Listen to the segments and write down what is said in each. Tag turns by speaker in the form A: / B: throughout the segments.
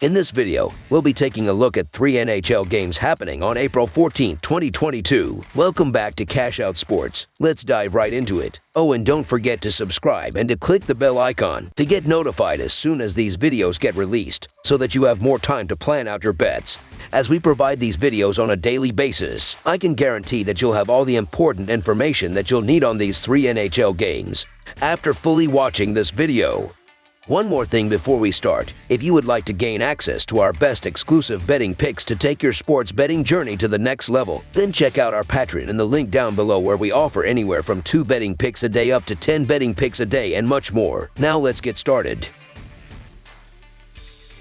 A: In this video, we'll be taking a look at 3 NHL games happening on April 14, 2022. Welcome back to Cash Out Sports. Let's dive right into it. Oh, and don't forget to subscribe and to click the bell icon to get notified as soon as these videos get released, so that you have more time to plan out your bets. As we provide these videos on a daily basis, I can guarantee that you'll have all the important information that you'll need on these 3 NHL games after fully watching this video. One more thing before we start. If you would like to gain access to our best exclusive betting picks to take your sports betting journey to the next level, then check out our Patreon in the link down below, where we offer anywhere from 2 betting picks a day up to 10 betting picks a day and much more. Now let's get started.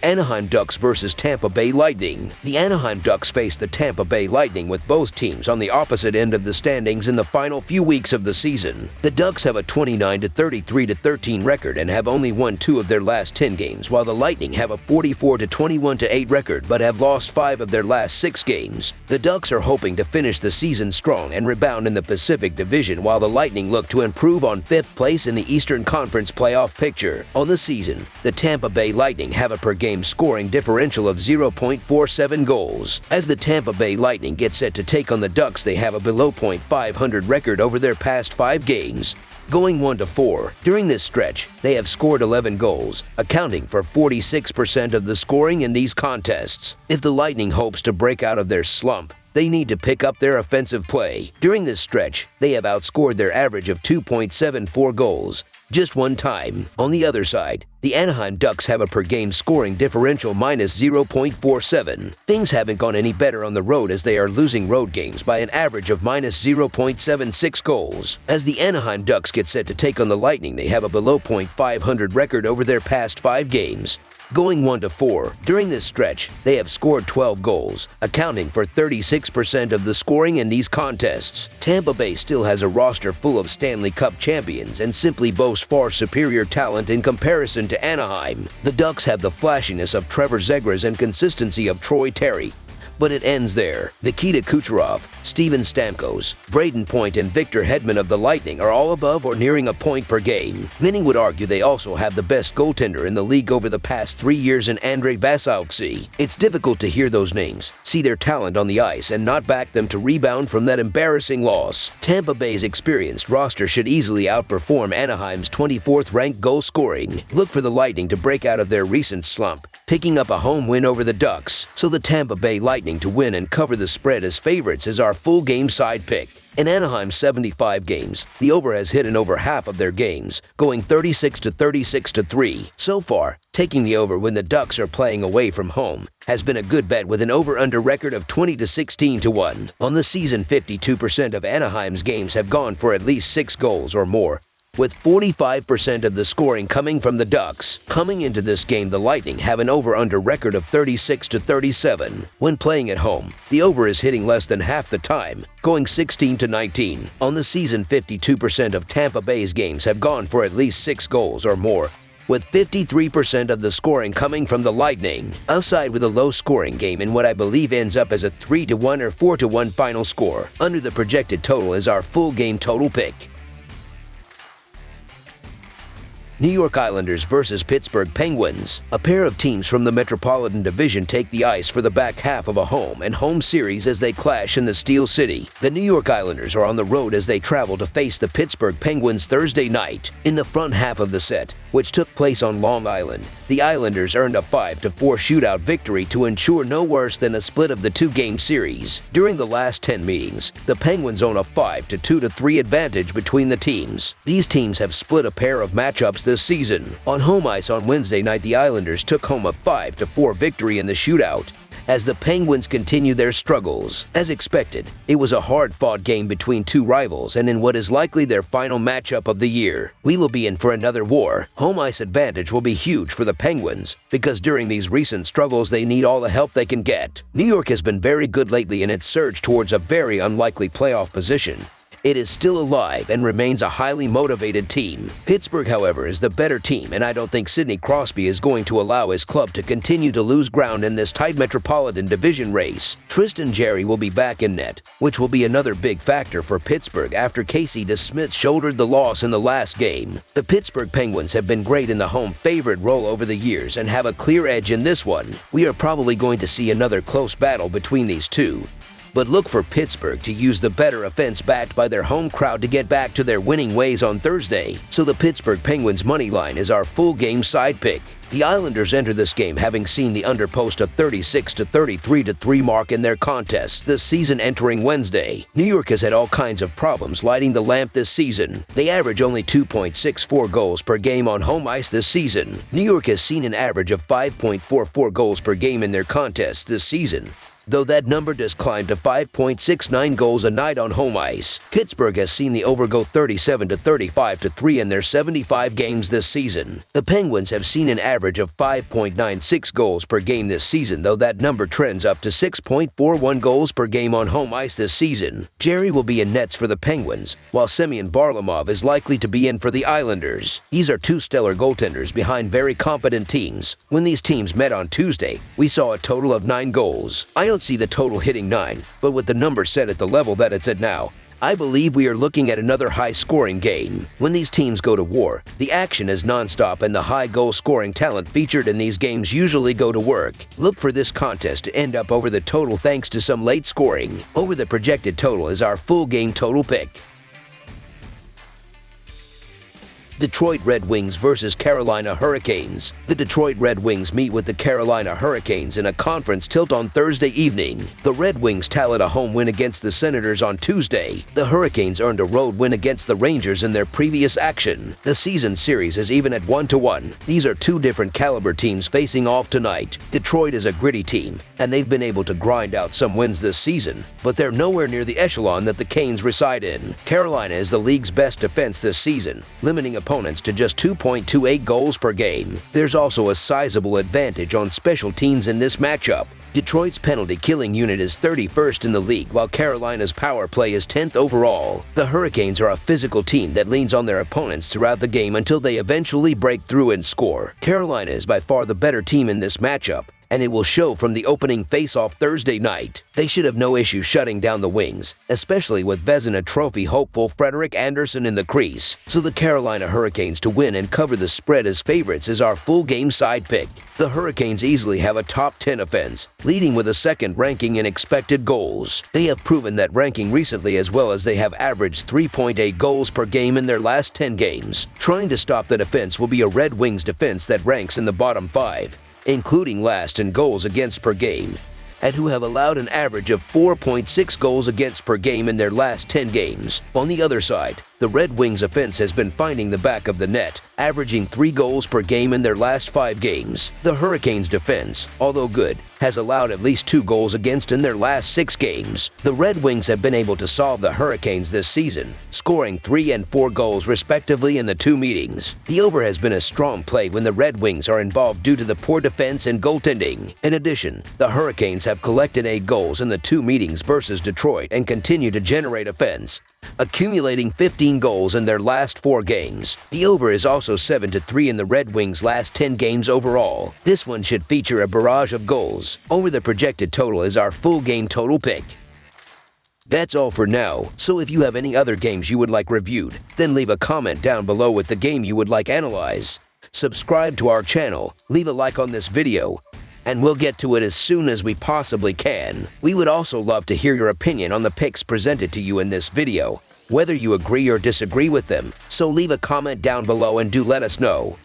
A: Anaheim Ducks versus Tampa Bay Lightning. The Anaheim Ducks face the Tampa Bay Lightning, with both teams on the opposite end of the standings in the final few weeks of the season. The Ducks have a 29-33-13 record and have only won 2 of their last 10 games, while the Lightning have a 44-21-8 record but have lost 5 of their last 6 games. The Ducks are hoping to finish the season strong and rebound in the Pacific Division, while the Lightning look to improve on 5th place in the Eastern Conference playoff picture. On the season, the Tampa Bay Lightning have a per-game scoring differential of 0.47 goals. As the Tampa Bay Lightning get set to take on the Ducks, they have a below .500 record over their past 5 games, going 1-4. During this stretch, they have scored 11 goals, accounting for 46% of the scoring in these contests. If the Lightning hopes to break out of their slump, they need to pick up their offensive play. During this stretch, they have outscored their average of 2.74 goals just one time. On the other side, the Anaheim Ducks have a per-game scoring differential minus 0.47. Things haven't gone any better on the road, as they are losing road games by an average of minus 0.76 goals. As the Anaheim Ducks get set to take on the Lightning, they have a below .500 record over their past 5 games, going 1-4. During this stretch, they have scored 12 goals, accounting for 36% of the scoring in these contests. Tampa Bay still has a roster full of Stanley Cup champions and simply boasts far superior talent in comparison to Anaheim. The Ducks have the flashiness of Trevor Zegras and consistency of Troy Terry, but it ends there. Nikita Kucherov, Steven Stamkos, Braden Point, and Victor Hedman of the Lightning are all above or nearing a point per game. Many would argue they also have the best goaltender in the league over the past 3 years in Andrei Vasilevskiy. It's difficult to hear those names, see their talent on the ice, and not back them to rebound from that embarrassing loss. Tampa Bay's experienced roster should easily outperform Anaheim's 24th-ranked goal scoring. Look for the Lightning to break out of their recent slump, picking up a home win over the Ducks, so the Tampa Bay Lightning to win and cover the spread as favorites is our full game side pick. In Anaheim's 75 games, the over has hit in over half of their games, going 36-36-3. So far, taking the over when the Ducks are playing away from home has been a good bet, with an over-under record of 20-16-1. On the season, 52% of Anaheim's games have gone for at least 6 goals or more, with 45% of the scoring coming from the Ducks. Coming into this game, the Lightning have an over-under record of 36-37. When playing at home, the over is hitting less than half the time, going 16-19. On the season, 52% of Tampa Bay's games have gone for at least 6 goals or more, with 53% of the scoring coming from the Lightning. I'll side with a low-scoring game in what I believe ends up as a 3-1 or 4-1 final score. Under the projected total is our full game total pick. New York Islanders versus Pittsburgh Penguins. A pair of teams from the Metropolitan Division take the ice for the back half of a home-and-home series as they clash in the Steel City. The New York Islanders are on the road as they travel to face the Pittsburgh Penguins Thursday night. In the front half of the set, which took place on Long Island, the Islanders earned a 5-4 shootout victory to ensure no worse than a split of the 2-game series. During the last 10 meetings, the Penguins own a 5-2-3 advantage between the teams. These teams have split a pair of matchups this season. On home ice on Wednesday night, the Islanders took home a 5-4 victory in the shootout, as the Penguins continue their struggles. As expected, it was a hard-fought game between 2 rivals, and in what is likely their final matchup of the year. We will be in for another war. Home ice advantage will be huge for the Penguins, because during these recent struggles they need all the help they can get. New York has been very good lately in its surge towards a very unlikely playoff position. It is still alive and remains a highly motivated team. Pittsburgh, however, is the better team, and I don't think Sidney Crosby is going to allow his club to continue to lose ground in this tight Metropolitan Division race. Tristan Jarry will be back in net, which will be another big factor for Pittsburgh after Casey DeSmith shouldered the loss in the last game. The Pittsburgh Penguins have been great in the home favorite role over the years and have a clear edge in this one. We are probably going to see another close battle between these two. But look for Pittsburgh to use the better offense backed by their home crowd to get back to their winning ways on Thursday. So the Pittsburgh Penguins money line is our full game side pick. The Islanders enter this game having seen the under post a 36 to 33 to 3 mark in their contests this season entering Wednesday. New York has had all kinds of problems lighting the lamp this season. They average only 2.64 goals per game on home ice this season. New York has seen an average of 5.44 goals per game in their contests this season, though that number does climb to 5.69 goals a night on home ice. Pittsburgh has seen the over go 37 to 35 to 3 in their 75 games this season. The Penguins have seen an average of 5.96 goals per game this season, though that number trends up to 6.41 goals per game on home ice this season. Jarry will be in nets for the Penguins, while Semyon Varlamov is likely to be in for the Islanders. These are two stellar goaltenders behind very competent teams. When these teams met on Tuesday, we saw a total of 9 goals. I don't see the total hitting 9, but with the number set at the level that it's at now, I believe we are looking at another high-scoring game. When these teams go to war, the action is nonstop and the high goal-scoring talent featured in these games usually go to work. Look for this contest to end up over the total thanks to some late scoring. Over the projected total is our full game total pick. Detroit Red Wings versus Carolina Hurricanes. The Detroit Red Wings meet with the Carolina Hurricanes in a conference tilt on Thursday evening. The Red Wings tallied a home win against the Senators on Tuesday. The Hurricanes earned a road win against the Rangers in their previous action. The season series is even at 1-1. These are two different caliber teams facing off tonight. Detroit is a gritty team, and they've been able to grind out some wins this season, but they're nowhere near the echelon that the Canes reside in. Carolina is the league's best defense this season, limiting opponents to just 2.28 goals per game. There's also a sizable advantage on special teams in this matchup. Detroit's penalty killing unit is 31st in the league, while Carolina's power play is 10th overall. The Hurricanes are a physical team that leans on their opponents throughout the game until they eventually break through and score. Carolina is by far the better team in this matchup, and it will show from the opening face-off Thursday night. They should have no issue shutting down the Wings, especially with Vezina Trophy hopeful Frederik Andersen in the crease. So the Carolina Hurricanes to win and cover the spread as favorites is our full game side pick. The Hurricanes easily have a top 10 offense, leading with a second ranking in expected goals. They have proven that ranking recently, as well as they have averaged 3.8 goals per game in their last 10 games. Trying to stop the defense will be a Red Wings defense that ranks in the bottom 5, including last in goals against per game, and who have allowed an average of 4.6 goals against per game in their last 10 games. On the other side, the Red Wings offense has been finding the back of the net, averaging 3 goals per game in their last 5 games. The Hurricanes defense, although good, has allowed at least 2 goals against in their last 6 games. The Red Wings have been able to solve the Hurricanes this season, scoring 3 and 4 goals respectively in the 2 meetings. The over has been a strong play when the Red Wings are involved due to the poor defense and goaltending. In addition, the Hurricanes have collected 8 goals in the 2 meetings versus Detroit and continue to generate offense, accumulating 15 goals in their last 4 games. The over is also 7-3 in the Red Wings' last 10 games overall. This one should feature a barrage of goals. Over the projected total is our full game total pick. That's all for now, so if you have any other games you would like reviewed, then leave a comment down below with the game you would like analyzed. Subscribe to our channel, leave a like on this video, and we'll get to it as soon as we possibly can. We would also love to hear your opinion on the picks presented to you in this video, whether you agree or disagree with them, so leave a comment down below and do let us know.